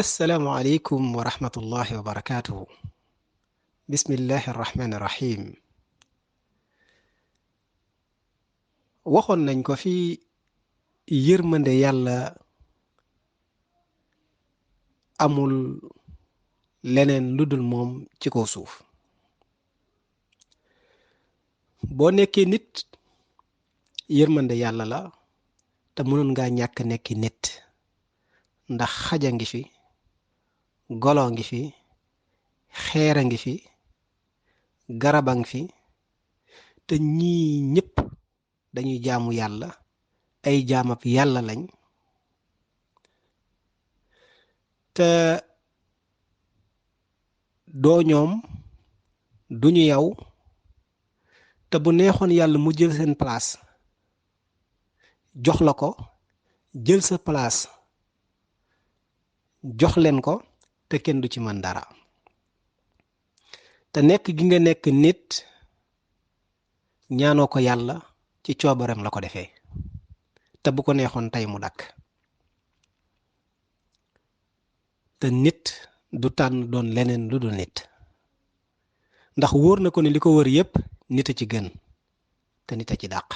السلام عليكم ورحمة الله وبركاته. بسم الله الرحمن الرحيم. waxoon nañ ko fi yërmande yàlla amul leneen lu dul moom ci kaw suuf. boo nekkee nit yërmande yàlla la te mënoon ngaa ñàkk nekki nit ndax xaja ngi fi, golo ngi fi, xeera ngi fi, garaba ngi fi, te ñii ñépp dañuy jaamu yàlla, ay jaamab yàlla lañ. te doo ñoom duñu yow, te bu neexoon yàlla mu jël seen place jox la ko, jël sa place jox leen ko, te kenn du ci mën dara. te nekk gi nga nekk nit ñaanoo ko yàlla, ci coobareem la ko defee, te bu ko neexoon tey mu dakk. te nit du tànn doon leneen lu dul nit, ndax wóor na ko ne li ko wër yépp nit a ci gën te nit a ci dàq.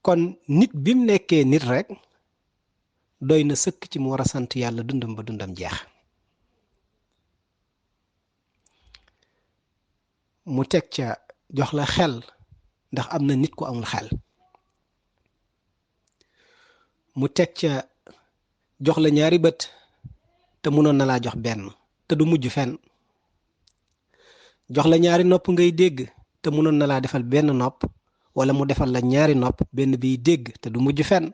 kon nit bi mu nekkee nit rekk doy na sëkk ci mu war a sant yàlla dundam ba dundam jeex. mu teg ca jox la xel, ndax am na nit ku amul xel. mu teg ca jox la ñaari bët, te mënoon na laa jox benn te du mujj fenn. jox la ñaari nopp ngay dégg, te mënoon na laa defal benn nopp, wala mu defal la ñaari nopp, benn biy dégg te du mujj fenn.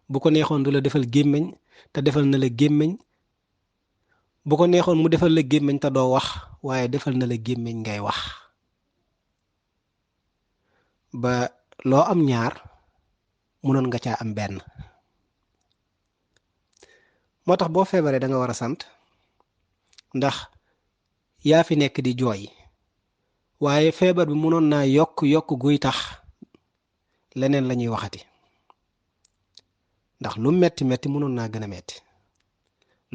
bu ko neexoon du la defal gémmiñ, te defal na la gémmiñ. bu ko neexoon mu defal la gémmiñ te doo wax, waaye defal na la gémmiñ ngay wax. ba loo am ñaar mënoon nga caa am benn. moo tax boo feebaree da nga war a sant, ndax yaa fi nekk di jooy, waaye feebar bi mënoon naa yokk guy tax leneen la ñuy waxati. ndax lu metti metti mënoon naa gën a metti,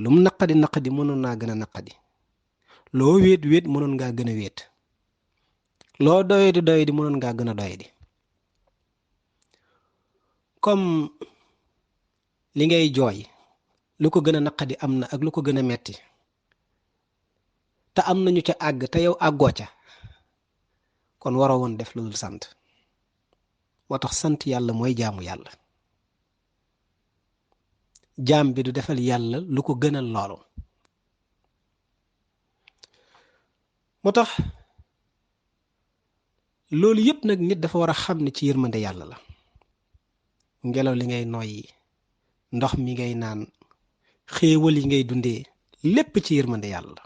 lum naqadi naqadi mënoon naa gën a naqadi, loo wéet wéet mënoon ngaa gën a wéet, loo doyadi doyadi mënoon ngaa gën a doyadi. comme li ngay jooy lu ko gën a naqadi am na ak lu ko gën a metti, te am nañu ca àgg te yow àggoo ca, kon waroo woon def lu dul sant. moo tax sant yàlla mooy jaamu yàlla. jaam bi du defal yàlla lu ko gënal loolu. moo tax loolu yépp nag nit dafa war a xam ne ci yërmande yàlla la. ngelaw li ngay noyyi, ndox mi ngay naan, xéewal yi ngay dundee, lépp ci yërmande yàlla la.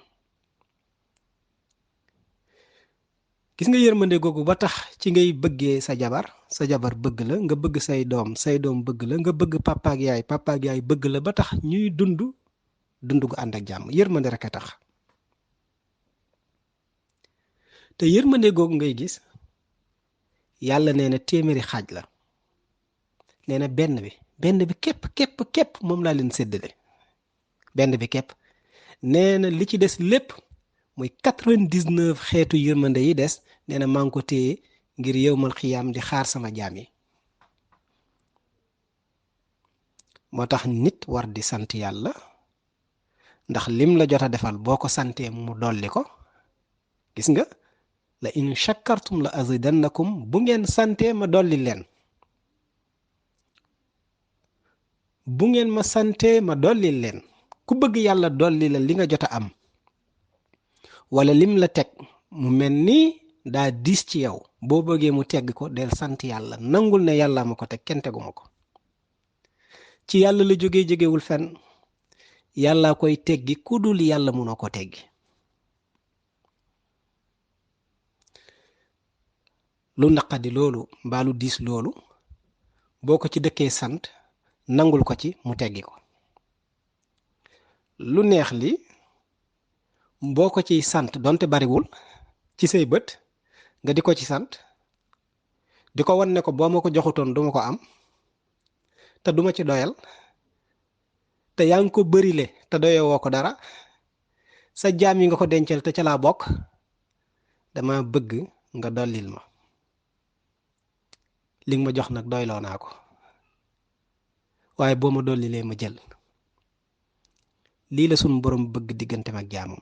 gis nga yërmande googu ba tax ci ngay bëggee sa jabar bëgg la, nga bëgg say doom bëgg la, nga bëgg papa ak yaay bëgg la, ba tax ñuy dund gu ànd ak jàmm. yërmande rek a tax. te yërmande googu ngay gis yàlla nee na téeméeri xaaj la. nee na benn bi képp moom laa leen séddale. benn bi képp. nee na li ci des lépp muy 99 xeetu yërmande yi des, nee na maa ngi ko téye ngir yowmal xiyaam di xaar sama jaam yi. moo tax nit war di sant yàlla, ndax lim la jot a defal boo ko santee mu dolli ko. gis nga, la in shakkartum la azidannakum, bu ngeen santee ma dolli leen. bu ngeen ma santee ma dolli leen. ku bëgg yàlla dolli la li nga jot a am, wala lim la teg mu mel ni daa diis ci yow, boo bëggee mu tegg ko del sant yàlla, nangul ne yàlla ma ko teg, kenn teguma ko. ci yàlla la jógewul fenn. yàlla koy teggi, ku dul yàlla munoo ko teggi. lu naqadi loolu mbaa lu diis loolu, boo ko ci dëkkee sant, nangul ko ci mu teggi ko. lu neex li boo ko ciy sant donte bariwul ci say bët, nga di ko ci sant, di ko wan ne ko boo ma ko joxutoon duma ko am, te duma ci doyal, te yaa ngi ko bërile te doyoo woo ko dara sa jaam yi nga ko dencal te ca laa bokk dama bëgg nga dollil ma li nga ma jox nag doyloo naa ko waaye boo ma dollilee ma jël lii la sunu borom bëgg digganteem ak jaamam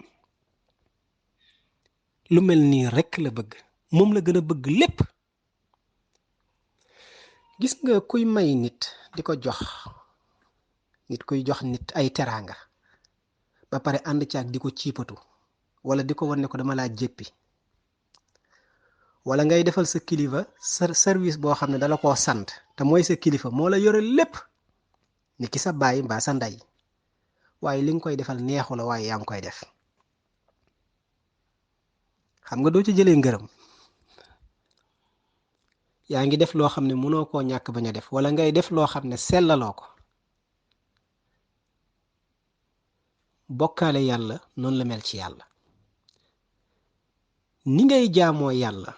lu mel nii rekk la bëgg moom la gën a bëgg lépp gis nga kuy may nit di ko jox nit kuy jox nit ay teraanga ba pare ànd caag di ko ciipatu wala di ko wan ne ko dama laa jéppi wala ngay defal sa kilifa service boo xam ne dala koo sant te mooy sa kilifa moo la yore lépp ni ki sa baay mbaa sa ndey waaye li nga koy defal neexu la waaye yaa ngi koy def xam nga doo ci jëlee ngërëm yaa ngi def loo xam ne mënoo koo ñàkk bañ a def wala ngay def loo xam ne sellaloo ko bokkaale yàlla noonu la mel ci yàlla ni ngay jaamoo yàlla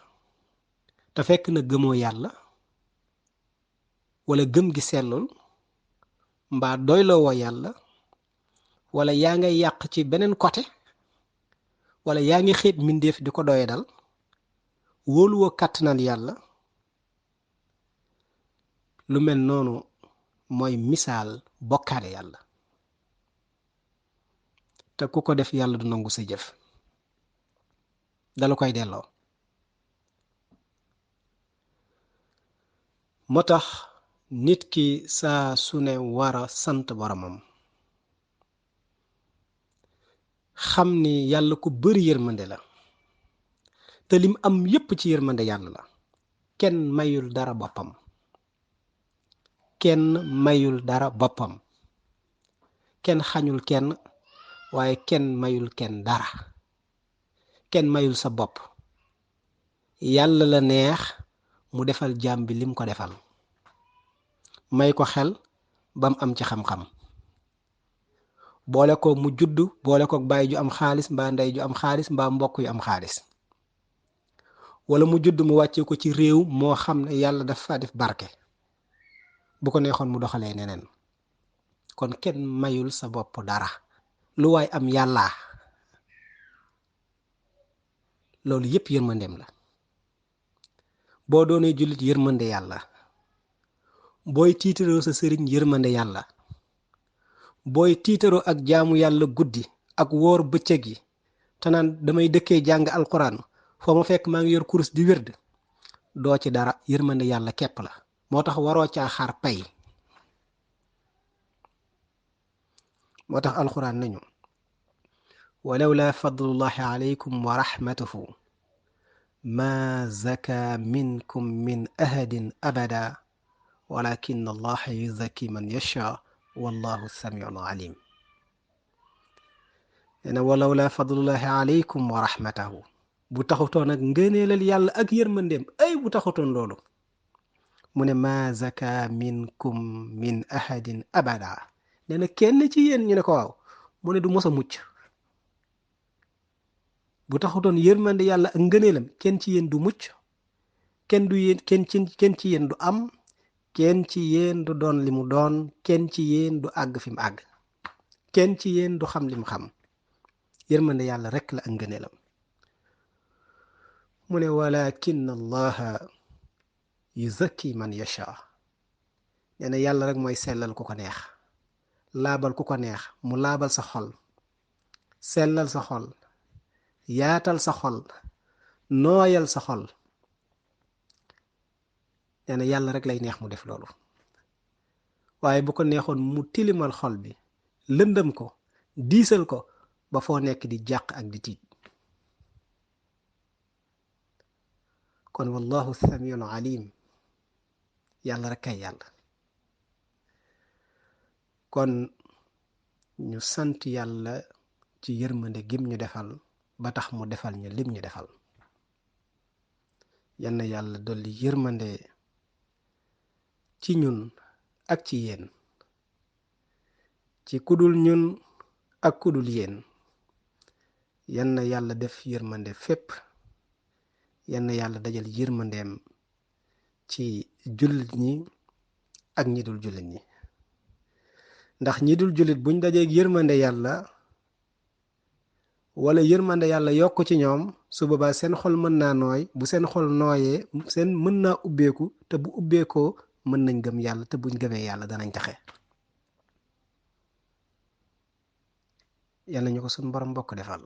te fekk na gëmoo yàlla wala gëm gi sellul mbaa doyloo woo yàlla wala yaa ngay yàq ci beneen côté wala yaa ngi xeet mbindeef di ko doye dal wóoluwoo kàttanal yàlla lu mel noonu mooy misaal bokkaale yàlla te ku ko def yàlla du nangu sa jëf dala koy delloo moo tax nit ki saa su ne war a sant boromam xam ni yàlla ku bari yërmande la te lim am yépp ci yërmande yàlla la kenn mayul dara boppam kenn mayul dara boppam kenn xañul kenn waaye kenn mayul kenn dara kenn mayul sa bopp yàlla la neex mu defal jaam bi lim ko defal may ko xel bam am ci xam-xam boole ko mu judd boole ko baay ju am xaalis mbaa ndey ju am xaalis mbaa mbokk yu am xaalis wala mu judd mu wàcce ko ci réew moo xam ne yàlla dafa def barke bu ko neexoon mu doxalee neneen kon kenn mayul sa bopp dara lu waay am yàllaa loolu yépp yërmandeem la boo doonee jullit yërmande yàlla booy tiitaroo sa sëriñ yërmande yàlla booy tiitaroo ak jaamu yàlla guddi ak wóor bëccëg yi te naan damay dëkkee jàng alquran foo ma fekk maa ngi yor kurus di wérd doo ci dara yërmande yàlla képp la moo tax waroo caa xaar pay moo tax alquran nañu walawla fadlullahi alaykum wa rahmatuhu ma zaka minkum min ahadin abada walakin allaha yuzakki man yasha wallahu samiun alim nee walawla fadlullahi alaykum wa rahmatahu bu taxutoon ak ngëneelal yàlla ak yërmandeem ay bu taxutoon loolu mu ne ma zaka minkum min ahadin abada nee na kenn ci yéen ñu ne ko waaw mu ne du mos a mucc bu taxutoon yërmande yàlla ak ngëneelam kenn ci yéen du mucc kenn du yéen kenn ci yéen du am kenn ci yéen du doon li mu doon kenn ci yéen du àgg fi mu àgg kenn ci yéen du xam li mu xam yërmande yàlla rekk la ak ngëneelam mu ne walakin allaha yuzakki man yasha nee na yàlla rek mooy sellal ku ko neex laabal ku ko neex mu laabal sa xol sellal sa xol yaatal sa xol nooyal sa xol nee na yàlla rek lay neex mu def loolu waaye bu ko neexoon mu tilimal xol bi lëndëm ko diisal ko ba foo nekk di jàq ak di tiit kon wallahu samiun alim yàlla rek kay yàlla kon ñu sant yàlla ci yërmande gim ñu defal ba tax mu defal ñu lim ñu defal yann yàlla dolli yërmande ci ñun ak ci yéen ci kudul ñun ak kudul yéen yann yàlla def yërmande fépp yann yàlla dajal yërmandeem ci jullit ñi ak ñi dul jullit ñi ndax ñi dul jullit buñ dajeeg yërmande yàlla wala yërmande yàlla yokk ci ñoom su boobaa seen xol mën naa nooy bu seen xol nooyee seen mën naa ubbeeku te bu ubbeekoo mën nañ gëm yàlla te buñ gëmee yàlla danañ taxe yàlla ñu ko suñ borom bokk defal